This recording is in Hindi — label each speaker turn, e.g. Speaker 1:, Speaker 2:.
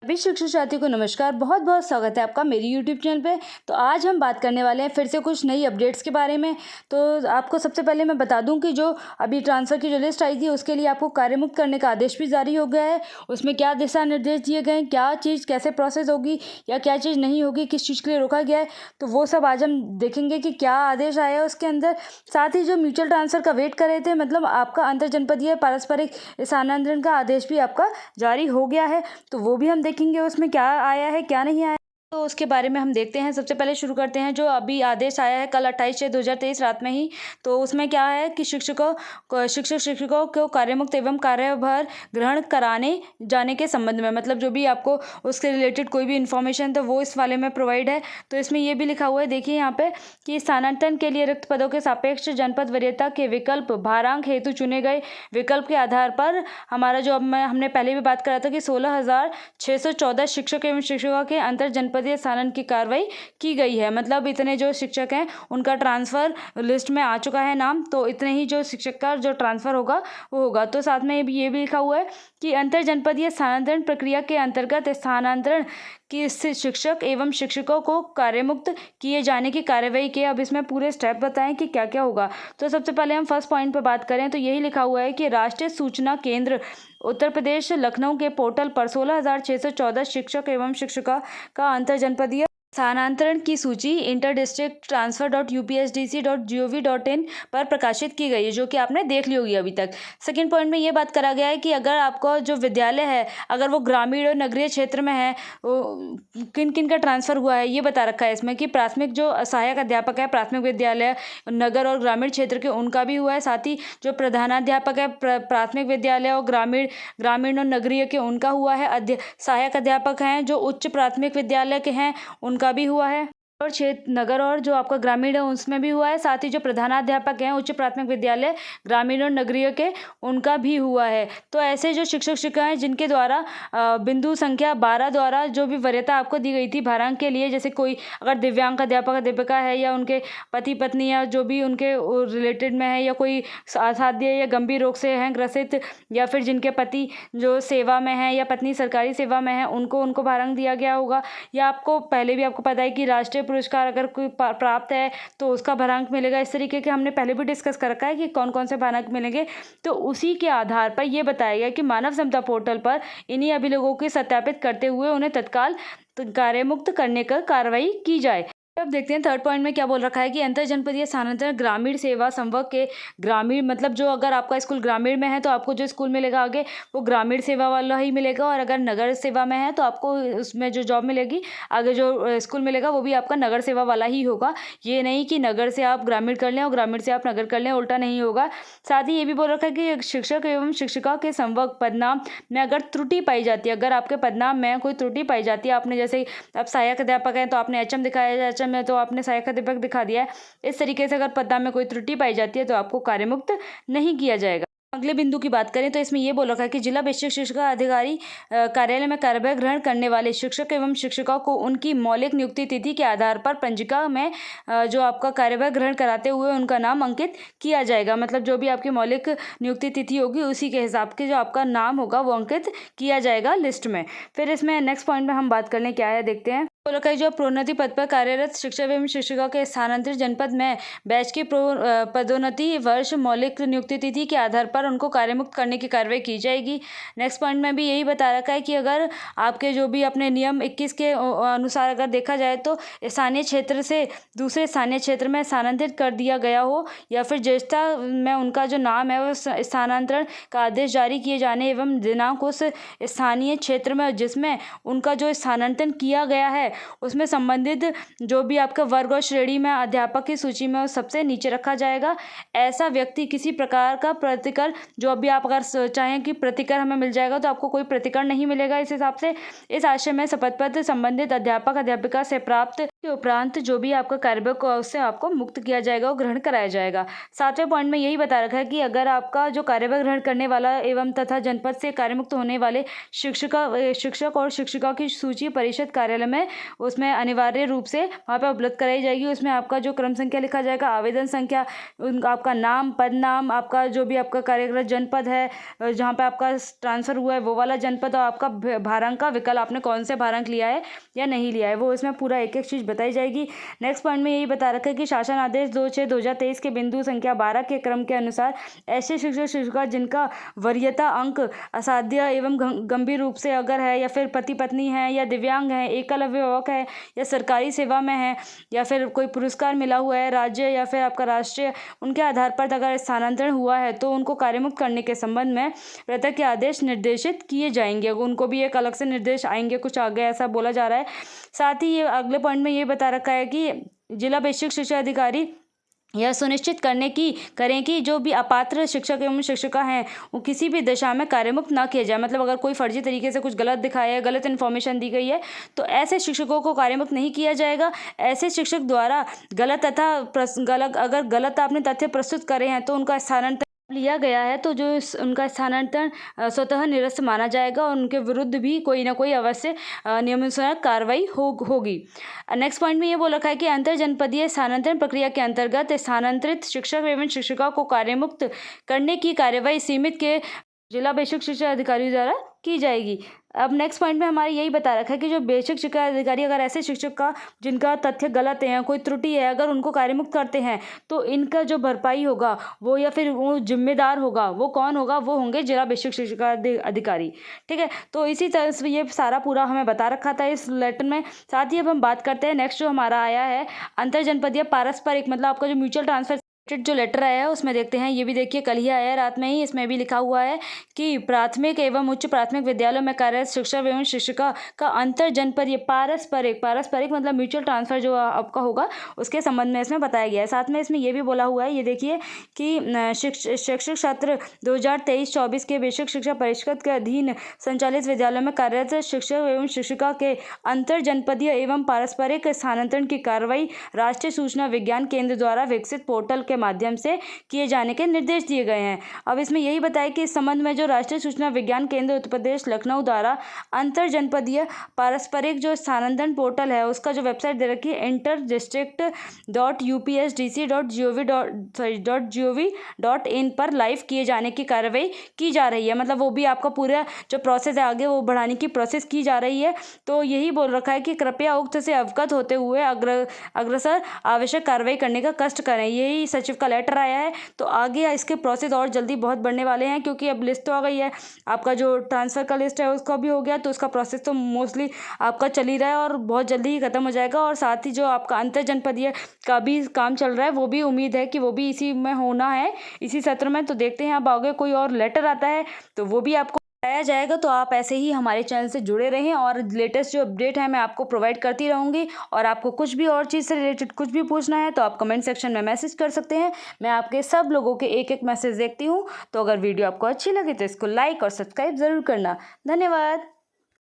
Speaker 1: सभी शिक्षक साथियों को नमस्कार। बहुत बहुत स्वागत है आपका मेरी यूट्यूब चैनल पे। तो आज हम बात करने वाले हैं फिर से कुछ नई अपडेट्स के बारे में। तो आपको सबसे पहले मैं बता दूं कि जो अभी ट्रांसफ़र की जो लिस्ट आई थी उसके लिए आपको कार्यमुक्त करने का आदेश भी जारी हो गया है। उसमें क्या दिशा निर्देश दिए गए हैं, क्या चीज़ कैसे प्रोसेस होगी या क्या चीज़ नहीं होगी, किस चीज़ के लिए रोका गया है, तो वो सब आज हम देखेंगे कि क्या आदेश आया है उसके अंदर। साथ ही जो म्यूचुअल ट्रांसफ़र का वेट कर रहे थे, मतलब आपका अंतर जनपदीय पारस्परिक स्थानांतरण का आदेश भी आपका जारी हो गया है, तो वो भी हम देखेंगे उसमें क्या आया है क्या नहीं आया। तो उसके बारे में हम देखते हैं। सबसे पहले शुरू करते हैं जो अभी आदेश आया है कल 28/6/2023 रात में ही। तो उसमें क्या है कि शिक्षकों को कार्यमुक्त एवं कार्यभार ग्रहण कराने जाने के संबंध में, मतलब जो भी आपको उसके रिलेटेड कोई भी इन्फॉर्मेशन तो वो इस वाले में प्रोवाइड है। तो इसमें ये भी लिखा हुआ है, देखिए यहाँ पे, कि स्थानांतरण के लिए रिक्त पदों के सापेक्ष जनपद वरीयता के विकल्प भारांक हेतु चुने गए विकल्प के आधार पर हमारा जो हमने पहले भी बात करा था कि 16,614 शिक्षक एवं शिक्षिका के अंतर जनपदीय स्थानांतरण की कार्रवाई की गई है। मतलब इतने जो शिक्षक हैं उनका ट्रांसफ़र लिस्ट में आ चुका है नाम, तो इतने ही जो शिक्षक का जो ट्रांसफ़र होगा वो होगा। तो साथ में ये भी लिखा हुआ है कि अंतर जनपदीय स्थानांतरण प्रक्रिया के अंतर्गत स्थानांतरण कि शिक्षक एवं शिक्षकों को कार्यमुक्त किए जाने की कार्यवाही के अब इसमें पूरे स्टेप बताएं कि क्या क्या होगा। तो सबसे पहले हम फर्स्ट पॉइंट पर बात करें तो यही लिखा हुआ है कि राष्ट्रीय सूचना केंद्र उत्तर प्रदेश लखनऊ के पोर्टल पर 16,614 शिक्षक एवं शिक्षिका का अंतर जनपदीय स्थानांतरण की सूची interdistricttransfer.upsdc.gov.in पर प्रकाशित की गई है, जो कि आपने देख ली होगी अभी तक। सेकंड पॉइंट में ये बात करा गया है कि अगर आपका जो विद्यालय है अगर वो ग्रामीण और नगरीय क्षेत्र में है, किन किन का ट्रांसफ़र हुआ है ये बता रखा है इसमें, कि प्राथमिक जो सहायक अध्यापक है प्राथमिक विद्यालय नगर और ग्रामीण क्षेत्र के उनका भी हुआ है। साथ ही जो प्रधानाध्यापक है प्राथमिक विद्यालय और ग्रामीण और नगरीय के उनका हुआ है। सहायक अध्यापक हैं जो उच्च प्राथमिक विद्यालय के हैं उनका भी हुआ है, और क्षेत्र नगर और जो आपका ग्रामीण है उसमें भी हुआ है। साथ ही जो प्रधानाध्यापक हैं उच्च प्राथमिक विद्यालय ग्रामीण और नगरीय के उनका भी हुआ है। तो ऐसे जो शिक्षक शिक्षिकाएं जिनके द्वारा बिंदु संख्या 12 द्वारा जो भी वरीयता आपको दी गई थी भारांक के लिए, जैसे कोई अगर दिव्यांग अध्यापक अध्यापिका है या उनके पति पत्नी या जो भी उनके रिलेटेड में है, या कोई असाध्य या गंभीर रोग से हैं ग्रसित, या फिर जिनके पति जो सेवा में है या पत्नी सरकारी सेवा में है, उनको भारांक दिया गया होगा। या आपको पहले भी आपको पता है कि राष्ट्रीय पुरस्कार अगर कोई प्राप्त है तो उसका भारांक मिलेगा। इस तरीके के हमने पहले भी डिस्कस कर रखा है कि कौन कौन से भारांक मिलेंगे। तो उसी के आधार पर यह बताया गया कि मानव क्षमता पोर्टल पर इन्हीं अभिलेखों को सत्यापित करते हुए उन्हें तत्काल कार्यमुक्त करने का कार्रवाई की जाए। अब देखते हैं थर्ड पॉइंट में क्या बोल रखा है कि अंतर जनपदीय स्थानांतरण ग्रामीण सेवा संवर्ग के ग्रामीण, मतलब जो अगर आपका स्कूल ग्रामीण में है तो आपको जो स्कूल मिलेगा आगे वो ग्रामीण सेवा वाला ही मिलेगा, और अगर नगर सेवा में है तो आपको उसमें जो जॉब मिलेगी आगे जो स्कूल मिलेगा वो भी आपका नगर सेवा वाला ही होगा। ये नहीं कि नगर से आप ग्रामीण कर लें और ग्रामीण से आप नगर कर लें, उल्टा नहीं होगा। साथ ही ये भी बोल रखा है कि शिक्षक एवं शिक्षिका के संवर्ग पदनाम में अगर त्रुटि पाई जाती है, अगर आपके पदनाम में कोई त्रुटि पाई जाती है, आपने जैसे आप सहायक अध्यापक हैं तो आपने एचएम दिखाया, एचएम में तो आपने सहायक अध्यापक दिखा दिया है, इस तरीके से अगर पदनाम में कोई त्रुटि पाई जाती है तो आपको कार्यमुक्त नहीं किया जाएगा। अगले बिंदु की बात करें तो इसमें यह बोल रखा है कि जिला बेसिक शिक्षा अधिकारी कार्यालय में कार्यभार ग्रहण करने वाले शिक्षक एवं शिक्षिका को उनकी मौलिक नियुक्ति तिथि के आधार पर पंजिका में जो आपका कार्यभार ग्रहण कराते हुए उनका नाम अंकित किया जाएगा। मतलब जो भी आपकी मौलिक नियुक्ति तिथि होगी उसी के हिसाब के जो आपका नाम होगा वो अंकित किया जाएगा लिस्ट में। फिर इसमें नेक्स्ट पॉइंट में हम बात कर लें क्या है, देखते हैं। जो प्रोन्नति पद पर कार्यरत शिक्षक एवं शिक्षिका के स्थानांतरित जनपद में बैच की पदोन्नति वर्ष मौलिक नियुक्ति तिथि के आधार पर उनको कार्यमुक्त करने की कार्रवाई की जाएगी। नेक्स्ट पॉइंट में भी यही बता रखा है कि अगर आपके जो भी अपने नियम 21 के अनुसार अगर देखा जाए तो स्थानीय क्षेत्र से दूसरे स्थानीय क्षेत्र में स्थानांतरित कर दिया गया हो, या फिर ज्येष्ठता में उनका जो नाम है वो स्थानांतरण का आदेश जारी किए जाने एवं दिनांक उस स्थानीय क्षेत्र में जिसमें उनका जो स्थानांतरण किया गया है उसमें संबंधित जो भी आपका वर्ग और श्रेणी में अध्यापक की सूची में सबसे नीचे रखा जाएगा। ऐसा व्यक्ति किसी प्रकार का प्रतिकर, जो अभी आप अगर चाहें कि प्रतिकर हमें मिल जाएगा तो आपको कोई प्रतिकर नहीं मिलेगा। इस हिसाब से इस आशय में शपथ पत्र संबंधित अध्यापक अध्यापिका से प्राप्त के उपरांत जो भी आपका कार्यभार हो उससे आपको मुक्त किया जाएगा और ग्रहण कराया जाएगा। 7वें पॉइंट में यही बता रखा है कि अगर आपका जो कार्यभार ग्रहण करने वाला एवं तथा जनपद से कार्यमुक्त होने वाले शिक्षक और शिक्षिका की सूची परिषद कार्यालय में उसमें अनिवार्य रूप से वहाँ पर उपलब्ध कराई जाएगी। उसमें आपका जो क्रम संख्या लिखा जाएगा, आवेदन संख्या, आपका नाम, पद नाम, आपका जो भी आपका कार्यरत जनपद है जहाँ पे आपका ट्रांसफ़र हुआ है वो वाला जनपद, और आपका भारांक का विकल्प, आपने कौन से भारांक लिया है या नहीं लिया है, वो इसमें पूरा एक एक चीज़ बताई जाएगी। नेक्स्ट पॉइंट में यही बता रखा है कि शासन आदेश 26/2023 के बिंदु संख्या 12 के क्रम के अनुसार ऐसे शिक्षक शिक्षिका जिनका वरीयता अंक असाध्य एवं गंभीर रूप से अगर है, या फिर पति पत्नी है, या दिव्यांग है, एकल अभिभावक है, या सरकारी सेवा में है, या फिर कोई पुरस्कार मिला हुआ है राज्य या फिर आपका राष्ट्रीय, उनके आधार पर अगर स्थानांतरण हुआ है तो उनको कार्यमुक्त करने के संबंध में प्रत्येक के आदेश निर्देशित किए जाएंगे। उनको भी एक अलग से निर्देश आएंगे, कुछ आगे ऐसा बोला जा रहा है। साथ ही ये अगले पॉइंट में ये बता रखा है कि जिला बेसिक शिक्षा अधिकारी यह सुनिश्चित करें कि जो भी अपात्र शिक्षक एवं शिक्षिका हैं वो किसी भी दशा में कार्यमुक्त ना किया जाए। मतलब अगर कोई फर्जी तरीके से कुछ गलत दिखाया है, गलत इन्फॉर्मेशन दी गई है, तो ऐसे शिक्षकों को कार्यमुक्त नहीं किया जाएगा। ऐसे शिक्षक द्वारा अगर गलत आपने तथ्य प्रस्तुत करे हैं तो उनका स्थानांतरण लिया गया है, तो जो उनका स्थानांतरण स्वतः निरस्त माना जाएगा और उनके विरुद्ध भी कोई ना कोई अवश्य नियमानुसार कार्रवाई होगी। नेक्स्ट पॉइंट में ये बोल रखा है कि अंतर जनपदीय स्थानांतरण प्रक्रिया के अंतर्गत स्थानांतरित शिक्षक एवं शिक्षिका को कार्यमुक्त करने की कार्यवाही सीमित के जिला बेसिक शिक्षा अधिकारी द्वारा की जाएगी। अब नेक्स्ट पॉइंट में हमारे यही बता रखा है कि जो बेसिक शिक्षा अधिकारी अगर ऐसे शिक्षक का जिनका तथ्य गलत है या कोई त्रुटि है अगर उनको कार्यमुक्त करते हैं तो इनका जो भरपाई होगा वो या फिर वो जिम्मेदार होगा, वो कौन होगा, वो होंगे जिला बेसिक शिक्षा अधिकारी। ठीक है, तो इसी तरह से ये सारा पूरा हमें बता रखा था इस लेटर में। साथ ही अब हम बात करते हैं नेक्स्ट जो हमारा आया है अंतर जनपदीय पारस्परिक, मतलब आपका जो म्यूचुअल ट्रांसफर जो लेटर आया है उसमें देखते हैं। ये भी देखिए कल ही आया है रात में ही। इसमें भी लिखा हुआ है कि प्राथमिक एवं उच्च प्राथमिक विद्यालयों में कार्यरत शिक्षक एवं शिक्षिका का अंतर जनपदीय पारस्परिक मतलब म्यूचुअल ट्रांसफर जो आपका होगा उसके संबंध में इसमें बताया गया है। साथ में इसमें ये भी बोला हुआ है, ये देखिए कि शैक्षिक सत्र 2023-24 के बेसिक शिक्षा परिषद के अधीन संचालित विद्यालयों में कार्यरत शिक्षक एवं शिक्षिका के अंतर जनपदीय एवं पारस्परिक स्थानांतरण की कार्रवाई राष्ट्रीय सूचना विज्ञान केंद्र द्वारा विकसित पोर्टल के माध्यम से किए जाने के निर्देश दिए गए हैं। अब इसमें यही बताया कि इस संबंध में जो राष्ट्रीय सूचना विज्ञान केंद्र उत्तर प्रदेश लखनऊ द्वारा अंतर जनपदीय पारस्परिक जो स्थानांतरण पोर्टल है उसका जो वेबसाइट दे रखी है interdistrict.upsdc.gov.in पर लाइव किए जाने की कार्रवाई की जा रही है। मतलब वो भी आपका पूरा जो प्रोसेस है आगे वो बढ़ाने की प्रोसेस की जा रही है। तो यही बोल रखा है कि कृपया उक्त से अवगत होते हुए अग्रसर आवश्यक कार्रवाई करने का कष्ट करें। यही सचिव का लेटर आया है। तो आगे इसके प्रोसेस और जल्दी बहुत बढ़ने वाले हैं क्योंकि अब लिस्ट तो आ गई है, आपका जो ट्रांसफ़र का लिस्ट है उसका भी हो गया, तो उसका प्रोसेस तो मोस्टली आपका चल ही रहा है और बहुत जल्दी ही खत्म हो जाएगा। और साथ ही जो आपका अंतर जनपदीय का भी काम चल रहा है वो भी उम्मीद है कि वो भी इसी में होना है, इसी सत्र में। तो देखते हैं अब आगे कोई और लेटर आता है तो वो भी आपको बताया जाएगा। तो आप ऐसे ही हमारे चैनल से जुड़े रहें और लेटेस्ट जो अपडेट है मैं आपको प्रोवाइड करती रहूँगी। और आपको कुछ भी और चीज़ से रिलेटेड कुछ भी पूछना है तो आप कमेंट सेक्शन में मैसेज कर सकते हैं। मैं आपके सब लोगों के एक एक मैसेज देखती हूँ। तो अगर वीडियो आपको अच्छी लगे तो इसको लाइक और सब्सक्राइब ज़रूर करना। धन्यवाद।